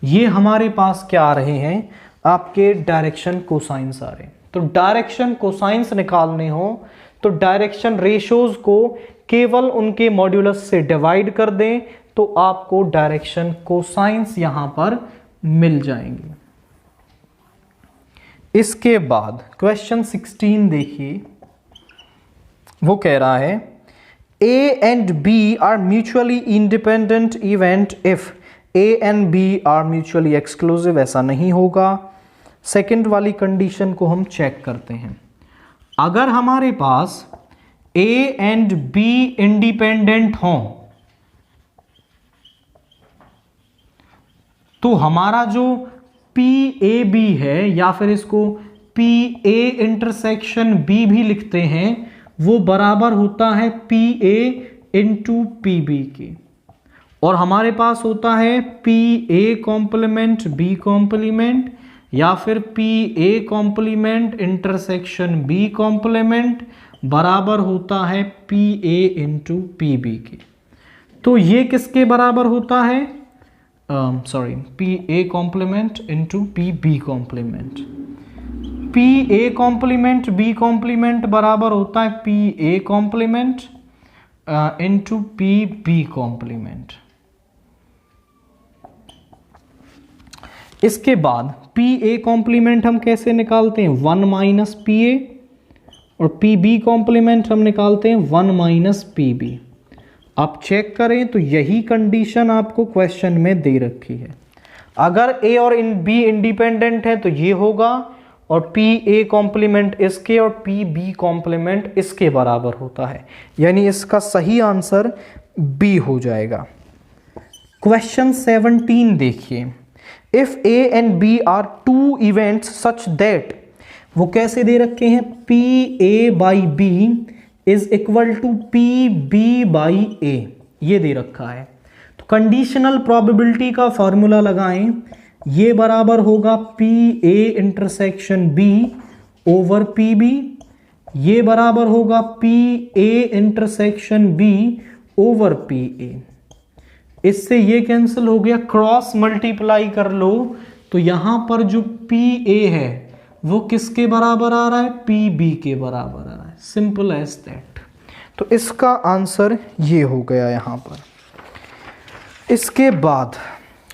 Speaker 1: ये हमारे पास क्या आ रहे हैं? आपके डायरेक्शन कोसाइंस आ रहे हैं। तो डायरेक्शन कोसाइंस निकालने हो तो डायरेक्शन रेशियोज को केवल उनके मॉड्यूलस से डिवाइड कर दें तो आपको डायरेक्शन कोसाइंस यहां पर मिल जाएंगे। इसके बाद क्वेश्चन 16 देखिए, वो कह रहा है A and B are mutually independent event if A and B are mutually exclusive। ऐसा नहीं होगा। सेकंड वाली कंडीशन को हम चेक करते हैं। अगर हमारे पास A and B इंडिपेंडेंट हों तो हमारा जो PAB है, या फिर इसको PA इंटरसेक्शन B भी लिखते हैं, वो बराबर होता है PA इंटू PB के। और हमारे पास होता है PA कॉम्प्लीमेंट B कॉम्प्लीमेंट, या फिर PA complement intersection B complement बराबर होता है P A into P B के। तो ये किसके बराबर होता है, sorry, P A complement into P B complement. P A complement B complement बराबर होता है P A complement into P B complement. इसके बाद पी ए कॉम्प्लीमेंट हम कैसे निकालते हैं, 1 माइनस पी ए, और पी बी कॉम्प्लीमेंट हम निकालते हैं 1 माइनस पी बी। आप चेक करें तो यही कंडीशन आपको क्वेश्चन में दे रखी है। अगर ए और बी इंडिपेंडेंट है तो ये होगा, और पी ए कॉम्प्लीमेंट इसके और पी बी कॉम्प्लीमेंट इसके बराबर होता है, यानी इसका सही आंसर बी हो जाएगा। क्वेश्चन 17 देखिए, if A and B are two events such that, वो कैसे दे रखे हैं, P A by B is equal to P B by A, ये दे रखा है। तो कंडीशनल प्रोबेबिलिटी का फॉर्मूला लगाएं, ये बराबर होगा P A intersection B over P B, ये बराबर होगा P A intersection B over P A. इससे ये कैंसिल हो गया, क्रॉस मल्टीप्लाई कर लो तो यहां पर जो पी ए है वो किसके बराबर आ रहा है, पी बी के बराबर आ रहा है, सिंपल एज दैट। तो इसका आंसर ये हो गया यहां पर। इसके बाद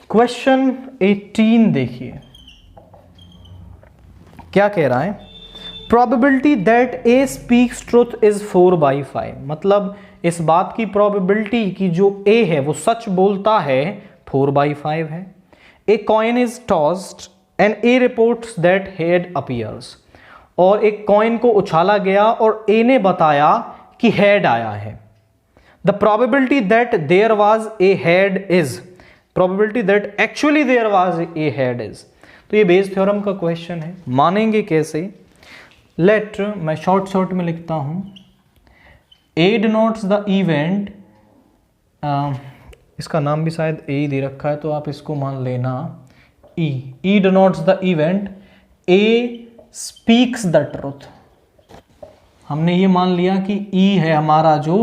Speaker 1: क्वेश्चन 18 देखिए, क्या कह रहा है, probability that A speaks truth is 4/5, मतलब इस बात की प्रोबेबिलिटी कि जो ए है वो सच बोलता है 4/5 है। A coin is tossed and A reports that head appears, और एक कॉइन को उछाला गया और ए ने बताया कि हेड आया है। The probability that there was a head is, probability that actually there was a head is. तो ये बेस थ्योरम का क्वेश्चन है, मानेंगे कैसे, लेट मैं शॉर्ट में लिखता हूं, ए डिनोट्स द इवेंट, इसका नाम भी शायद ए दे रखा है तो आप इसको मान लेना E denotes the event A speaks the truth. हमने ये मान लिया कि ई है हमारा जो,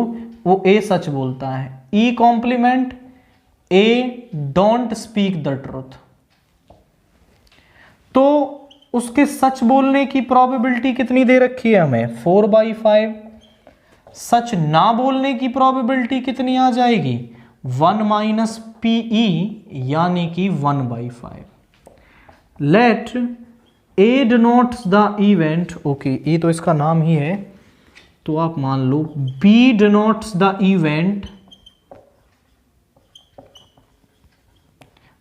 Speaker 1: वो ए सच बोलता है। E complement A don't speak the truth, तो उसके सच बोलने की प्रोबेबिलिटी कितनी दे रखी है हमें, 4/5। सच ना बोलने की प्रोबेबिलिटी कितनी आ जाएगी, 1 माइनस पी ई, यानी कि 1/5। Let A denotes the event, okay A तो इसका नाम ही है, तो आप मान लो B denotes the event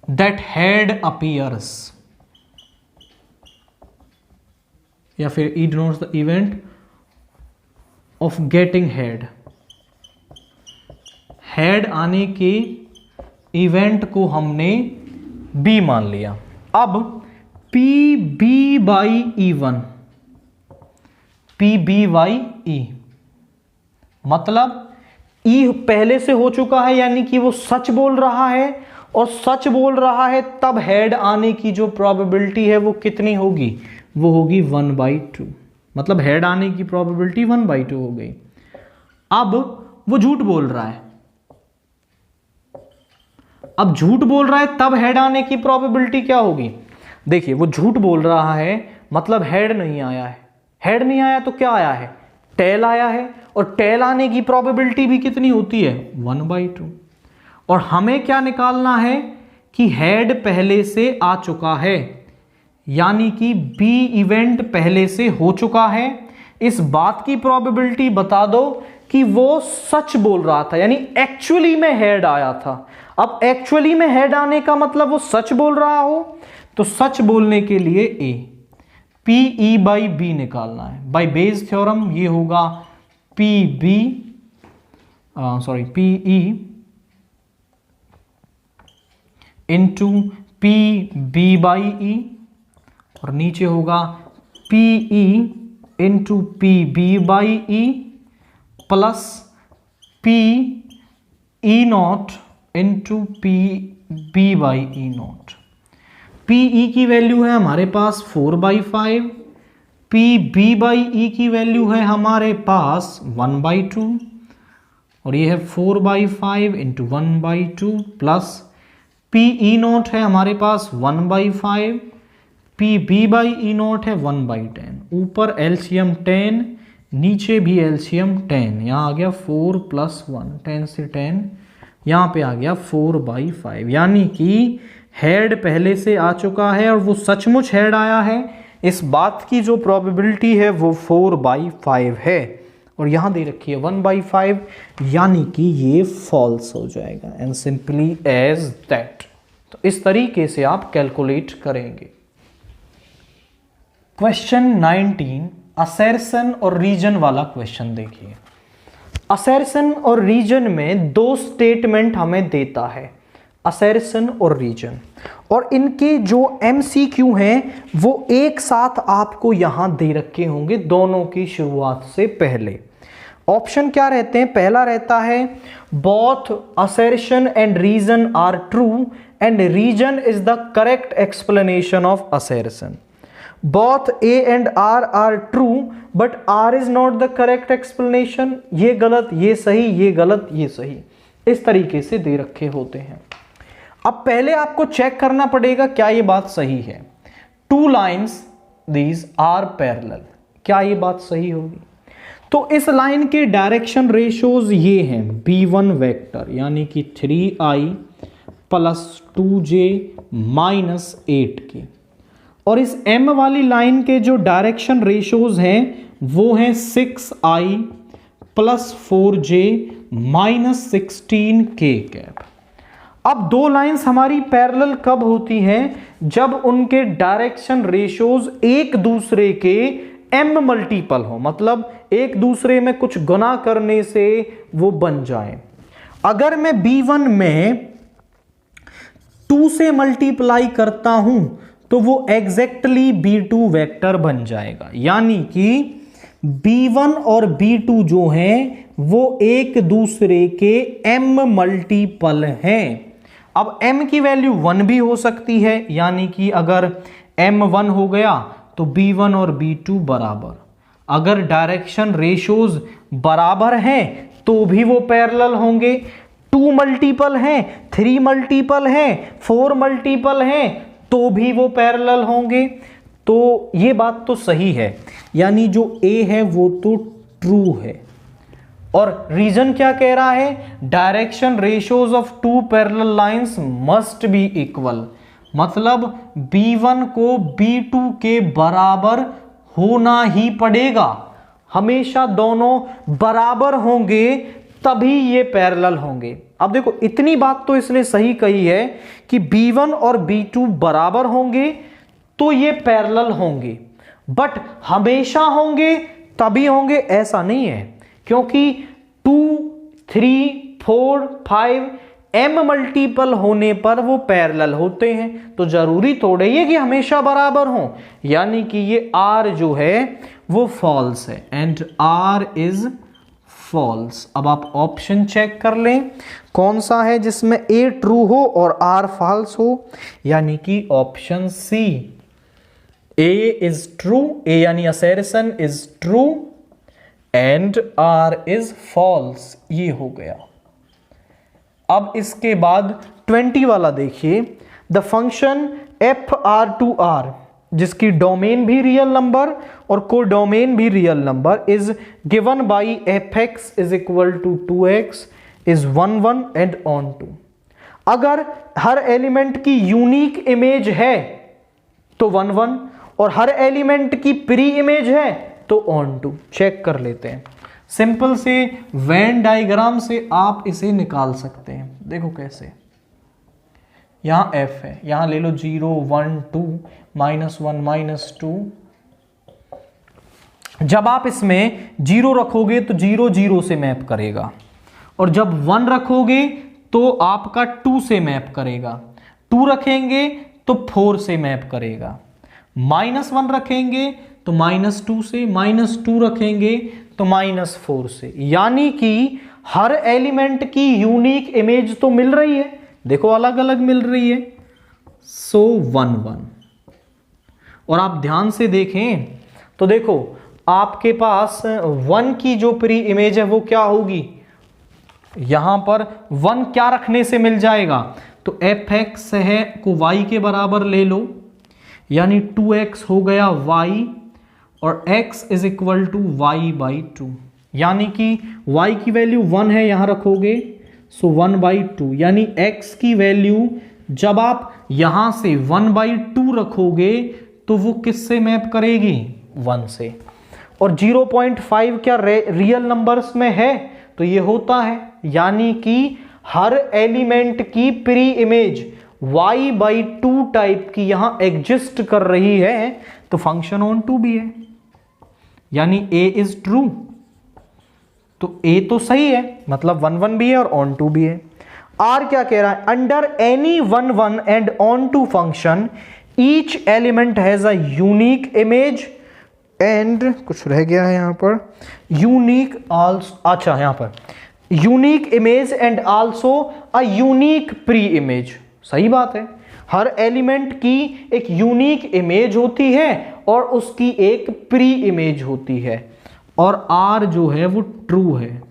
Speaker 1: that head appears, या फिर E denotes the event of getting head, head आने के इवेंट को हमने बी मान लिया। अब P B by E 1, P B by E, मतलब ई पहले से हो चुका है, यानी कि वो सच बोल रहा है, और सच बोल रहा है तब हेड आने की जो प्रोबेबिलिटी है वो कितनी होगी, वो होगी 1/2, मतलब हेड आने की प्रोबेबिलिटी 1/2 हो गई। अब वो झूठ बोल रहा है, अब झूठ बोल रहा है तब हेड आने की प्रोबेबिलिटी क्या होगी, देखिए वो झूठ बोल रहा है मतलब हेड नहीं आया है, हेड नहीं आया तो क्या आया है, टेल आया है, और टेल आने की प्रोबेबिलिटी भी कितनी होती है, 1/2। और हमें क्या निकालना है कि हेड पहले से आ चुका है, यानी कि बी इवेंट पहले से हो चुका है। इस बात की प्रोबेबिलिटी बता दो कि वो सच बोल रहा था, यानी एक्चुअली में हेड आया था। अब एक्चुअली में हेड आने का मतलब वो सच बोल रहा हो, तो सच बोलने के लिए A P E by B निकालना है। बाय बेस थ्योरम ये होगा P B P E into P B by E, और नीचे होगा P E into P B by E plus P E not into P B by E not. P E की value है हमारे पास 4/5, P B by E की value है हमारे पास 1/2 और ये है 4/5 into 1/2 plus P E not है हमारे पास 1/5, P B by E not है 1/10। ऊपर एलसीएम 10, नीचे भी एलसीएम 10। यहाँ आ गया 4 + 1, 10 से 10, यहाँ पे आ गया 4/5। यानी कि हेड पहले से आ चुका है और वो सचमुच हेड आया है। इस बात की जो प्रोबेबिलिटी है वो 4/5 है और यहाँ दे रखी है 1/5, यानी कि ये फॉल्स हो जाएगा। And simply as that. तो इस तरीके से आप कैलकुलेट करेंगे। क्वेश्चन 19 असर्शन और रीजन वाला क्वेश्चन देखिए। असर्शन और रीजन में दो स्टेटमेंट हमें देता है, असर्शन और रीजन, और इनके जो एमसीक्यू हैं वो एक साथ आपको यहां दे रखे होंगे दोनों की शुरुआत से पहले। ऑप्शन क्या रहते हैं? पहला रहता है both assertion and reason are true and reason is the correct explanation of assertion. Both A and R are true, but R is not the correct explanation. ये गलत, ये सही, ये गलत, ये सही, इस तरीके से दे रखे होते हैं। अब पहले आपको चेक करना पड़ेगा क्या ये बात सही है। 2 lines these are parallel, क्या ये बात सही होगी? तो इस लाइन के डायरेक्शन रेशियोज ये हैं B1 वेक्टर यानी कि 3i + 2j - 8 की, और इस m वाली लाइन के जो डायरेक्शन रेशियोज हैं वो हैं 6i + 4j - 16k कैप। अब दो लाइंस हमारी पैरेलल कब होती हैं? जब उनके डायरेक्शन रेशियोज एक दूसरे के m मल्टीपल हो, मतलब एक दूसरे में कुछ गुना करने से वो बन जाए। अगर मैं B1 में 2 से मल्टीप्लाई करता हूं तो वो एग्जैक्टली B2 वेक्टर बन जाएगा, यानी कि B1 और B2 जो हैं वो एक दूसरे के m मल्टीपल हैं। अब m की वैल्यू 1 भी हो सकती है, यानी कि अगर m 1 हो गया तो B1 और B2 बराबर। अगर डायरेक्शन रेशियोज बराबर हैं तो भी वो पैरेलल होंगे। 2 मल्टीपल हैं, 3 मल्टीपल हैं, 4 मल्टीपल हैं तो भी वो पैरेलल होंगे। तो ये बात तो सही है, यानी जो A है वो तो ट्रू है। और रीजन क्या कह रहा है? Direction ratios of 2 parallel lines must be equal, मतलब B1 को B2 के बराबर होना ही पड़ेगा। हमेशा दोनों बराबर होंगे तभी ये पैरेलल होंगे। अब देखो इतनी बात तो इसने सही कही है कि B1 और B2 बराबर होंगे तो ये पैरेलल होंगे, बट हमेशा होंगे तभी होंगे ऐसा नहीं है, क्योंकि 2, 3, 4, 5 m मल्टीपल होने पर वो पैरेलल होते हैं। तो जरूरी थोड़े ही है कि हमेशा बराबर हों, यानी कि ये R जो है वो फॉल्स है एंड R इज फॉल्स। अब आप ऑप्शन चेक कर लें कौन सा है जिसमें A ट्रू हो और R फॉल्स हो, यानी कि option C, A is true, A यानी assertion is true and R is false, ये हो गया। अब इसके बाद 20 वाला देखिए, द फंक्शन FR2R जिसकी डोमेन भी रियल नंबर और कोडोमेन भी real number is given by fx is equal to 2x is 1 1 and onto. अगर हर एलिमेंट की यूनिक इमेज है तो 1 1 और हर एलिमेंट की प्री इमेज है तो ऑन टू। चेक कर लेते हैं, सिंपल से वेन डायग्राम से आप इसे निकाल सकते हैं। देखो कैसे, यहां f है, यहां ले लो 0 1 2 -1 -2। जब आप इसमें 0 रखोगे तो 0 0 से मैप करेगा, और जब 1 रखोगे तो आपका 2 से मैप करेगा, 2 रखेंगे तो 4 से मैप करेगा, -1 रखेंगे तो -2 से, -2 रखेंगे तो -4 से। यानी कि हर एलिमेंट की यूनिक इमेज तो मिल रही है, देखो अलग अलग मिल रही है, सो 1 1। और आप ध्यान से देखें तो देखो आपके पास 1 की जो प्री इमेज है वो क्या होगी, यहां पर 1 क्या रखने से मिल जाएगा, तो fx है को y के बराबर ले लो, यानी 2x हो गया y और x is equal to y/2, यानी कि y की वैल्यू 1 है यहां रखोगे, सो 1/2, यानी x की वैल्यू जब आप यहां से 1/2 रखोगे तो वो किससे मैप करेगी, 1 से। और 0.5 क्या रियल नंबर्स में है, तो ये होता है, यानी कि हर एलिमेंट की प्री इमेज y/2 टाइप की यहां एग्जिस्ट कर रही है, तो फंक्शन ऑन टू भी है, यानी a इज ट्रू। तो a तो सही है, मतलब 1 1 भी है और ऑन टू भी है। R क्या कह रहा है, under any 1 1 and onto function each element has a unique image and कुछ रह गया है यहां पर, यूनिक आल्सो, अच्छा यहां पर unique image and also a unique pre image. सही बात है, हर एलिमेंट की एक यूनिक इमेज होती है और उसकी एक प्री इमेज होती है, और R जो है वो ट्रू है।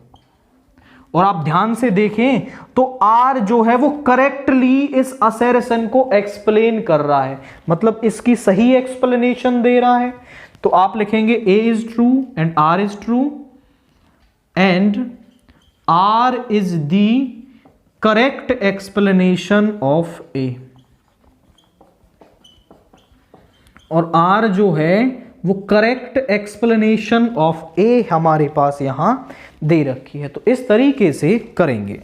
Speaker 1: और आप ध्यान से देखें तो R जो है वो करेक्टली इस असर्शन को एक्सप्लेन कर रहा है, मतलब इसकी सही एक्सप्लेनेशन दे रहा है। तो आप लिखेंगे A is true and R is true and R is the correct explanation of A, और R जो है वो करेक्ट एक्सप्लेनेशन ऑफ A हमारे पास यहां दे रखी है। तो इस तरीके से करेंगे।